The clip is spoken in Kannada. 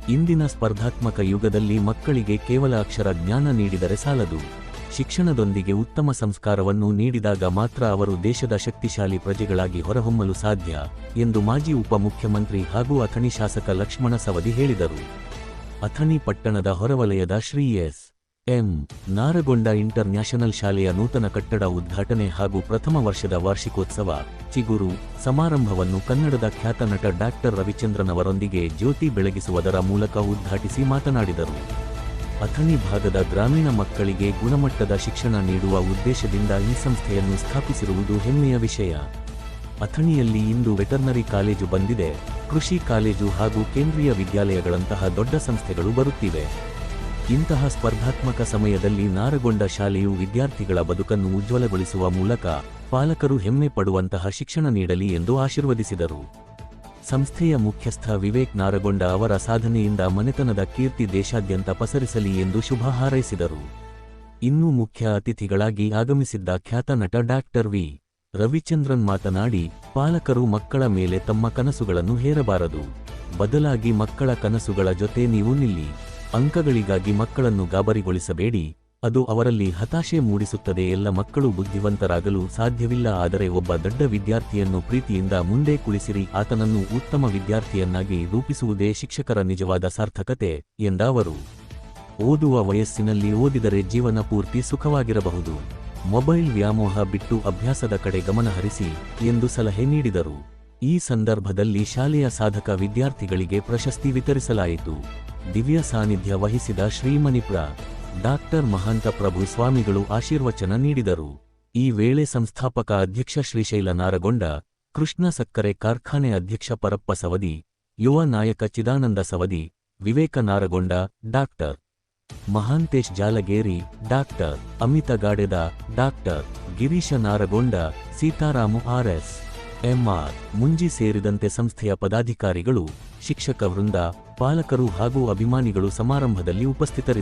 ಇಂದಿನ ಸ್ಪರ್ಧಾತ್ಮಕ ಯುಗದಲ್ಲಿ ಮಕ್ಕಳಿಗೆ ಕೇವಲ ಅಕ್ಷರ ಜ್ಞಾನ ನೀಡಿದರೆ ಸಾಲದು. ಶಿಕ್ಷಣದೊಂದಿಗೆ ಉತ್ತಮ ಸಂಸ್ಕಾರವನ್ನು ನೀಡಿದಾಗ ಮಾತ್ರ ಅವರು ದೇಶದ ಶಕ್ತಿಶಾಲಿ ಪ್ರಜೆಗಳಾಗಿ ಹೊರಹೊಮ್ಮಲು ಸಾಧ್ಯ ಎಂದು ಮಾಜಿ ಉಪಮುಖ್ಯಮಂತ್ರಿ ಹಾಗೂ ಅಥಣಿ ಶಾಸಕ ಲಕ್ಷ್ಮಣ ಸವದಿ ಹೇಳಿದರು. ಅಥಣಿ ಪಟ್ಟಣದ ಹೊರವಲಯದ Shri S. M. Naragonda international ಶಾಲೆಯ ನೂತನ ಕಟ್ಟಡ ಉದ್ಘಾಟನೆ ಹಾಗೂ ಪ್ರಥಮ ವರ್ಷದ ವಾರ್ಷಿಕೋತ್ಸವ ಚಿಗುರು ಸಮಾರಂಭವನ್ನು ಕನ್ನಡದ ಖ್ಯಾತ ನಟ ಡಾಕ್ಟರ್ ರವಿಚಂದ್ರನ್ ಅವರೊಂದಿಗೆ ಜ್ಯೋತಿ ಬೆಳಗಿಸುವುದರ ಮೂಲಕ ಉದ್ಘಾಟಿಸಿ ಮಾತನಾಡಿದರು. ಅಥಣಿ ಭಾಗದ ಗ್ರಾಮೀಣ ಮಕ್ಕಳಿಗೆ ಗುಣಮಟ್ಟದ ಶಿಕ್ಷಣ ನೀಡುವ ಉದ್ದೇಶದಿಂದ ಈ ಸಂಸ್ಥೆಯನ್ನು ಸ್ಥಾಪಿಸಿರುವುದು ಹೆಮ್ಮೆಯ ವಿಷಯ. ಅಥಣಿಯಲ್ಲಿ ಇಂದು ವೆಟರ್ನರಿ ಕಾಲೇಜು ಬಂದಿದೆ, ಕೃಷಿ ಕಾಲೇಜು ಹಾಗೂ ಕೇಂದ್ರೀಯ ವಿದ್ಯಾಲಯಗಳಂತಹ ದೊಡ್ಡ ಸಂಸ್ಥೆಗಳು ಬರುತ್ತಿವೆ. ಇಂತಹ ಸ್ಪರ್ಧಾತ್ಮಕ ಸಮಯದಲ್ಲಿ ನಾರಗೊಂಡ ಶಾಲೆಯು ವಿದ್ಯಾರ್ಥಿಗಳ ಬದುಕನ್ನು ಉಜ್ವಲಗೊಳಿಸುವ ಮೂಲಕ ಪಾಲಕರು ಹೆಮ್ಮೆ ಪಡುವಂತಹ ಶಿಕ್ಷಣ ನೀಡಲಿ ಎಂದು ಆಶೀರ್ವದಿಸಿದರು. ಸಂಸ್ಥೆಯ ಮುಖ್ಯಸ್ಥ ವಿವೇಕ್ ನಾರಗೊಂಡ ಅವರ ಸಾಧನೆಯಿಂದ ಮನೆತನದ ಕೀರ್ತಿ ದೇಶಾದ್ಯಂತ ಪಸರಿಸಲಿ ಎಂದು ಶುಭ ಹಾರೈಸಿದರು. ಇನ್ನು ಮುಖ್ಯ ಅತಿಥಿಗಳಾಗಿ ಆಗಮಿಸಿದ್ದ ಖ್ಯಾತ ನಟ ಡಾಕ್ಟರ್ ವಿ. ರವಿಚಂದ್ರನ್ ಮಾತನಾಡಿ, ಪಾಲಕರು ಮಕ್ಕಳ ಮೇಲೆ ತಮ್ಮ ಕನಸುಗಳನ್ನು ಹೇರಬಾರದು, ಬದಲಾಗಿ ಮಕ್ಕಳ ಕನಸುಗಳ ಜೊತೆ ನೀವು ನಿಲ್ಲಿ. ಅಂಕಗಳಿಗಾಗಿ ಮಕ್ಕಳನ್ನು ಗಾಬರಿಗೊಳಿಸಬೇಡಿ, ಅದು ಅವರಲ್ಲಿ ಹತಾಶೆ ಮೂಡಿಸುತ್ತದೆ. ಎಲ್ಲ ಮಕ್ಕಳು ಬುದ್ಧಿವಂತರಾಗಲು ಸಾಧ್ಯವಿಲ್ಲ, ಆದರೆ ಒಬ್ಬ ದೊಡ್ಡ ವಿದ್ಯಾರ್ಥಿಯನ್ನು ಪ್ರೀತಿಯಿಂದ ಮುಂದೆ ಕುಳಿಸಿರಿ, ಆತನನ್ನು ಉತ್ತಮ ವಿದ್ಯಾರ್ಥಿಯನ್ನಾಗಿ ರೂಪಿಸುವುದೇ ಶಿಕ್ಷಕರ ನಿಜವಾದ ಸಾರ್ಥಕತೆ ಎಂದ ಅವರು. ಓದುವ ವಯಸ್ಸಿನಲ್ಲಿ ಓದಿದರೆ ಜೀವನ ಪೂರ್ತಿ ಸುಖವಾಗಿರಬಹುದು. ಮೊಬೈಲ್ ವ್ಯಾಮೋಹ ಬಿಟ್ಟು ಅಭ್ಯಾಸದ ಕಡೆ ಗಮನಹರಿಸಿ ಎಂದು ಸಲಹೆ ನೀಡಿದರು. ಈ ಸಂದರ್ಭದಲ್ಲಿ ಶಾಲೆಯ ಸಾಧಕ ವಿದ್ಯಾರ್ಥಿಗಳಿಗೆ ಪ್ರಶಸ್ತಿ ವಿತರಿಸಲಾಯಿತು. ದಿವ್ಯ ಸಾನ್ನಿಧ್ಯ ವಹಿಸಿದ ಶ್ರೀಮಣಿಪ್ರ ಡಾಕ್ಟರ್ ಮಹಾಂತ ಪ್ರಭು ಸ್ವಾಮಿಗಳು ಆಶೀರ್ವಚನ ನೀಡಿದರು. ಈ ವೇಳೆ ಸಂಸ್ಥಾಪಕ ಅಧ್ಯಕ್ಷ ಶ್ರೀಶೈಲ ನಾರಗೊಂಡ, ಕೃಷ್ಣ ಸಕ್ಕರೆ ಕಾರ್ಖಾನೆ ಅಧ್ಯಕ್ಷ ಪರಪ್ಪ ಸವದಿ, ಯುವ ನಾಯಕ ಚಿದಾನಂದ ಸವದಿ, ವಿವೇಕ ನಾರಗೊಂಡ, ಡಾಕ್ಟರ್ ಮಹಾಂತೇಶ್ ಜಾಲಗೇರಿ, ಡಾಕ್ಟರ್ ಅಮಿತ ಗಾಡೆದ, ಡಾಕ್ಟರ್ ಗಿರೀಶ ನಾರಗೊಂಡ, ಸೀತಾರಾಮು ಆರ್.ಎಸ್. ಎಂಆರ್. ಮುಂಜಿ ಸೇರಿದಂತೆ ಸಂಸ್ಥೆಯ ಪದಾಧಿಕಾರಿಗಳು, ಶಿಕ್ಷಕ ವೃಂದ, ಪಾಲಕರು ಹಾಗೂ ಅಭಿಮಾನಿಗಳು ಸಮಾರಂಭದಲ್ಲಿ ಉಪಸ್ಥಿತರಿದ್ದರು.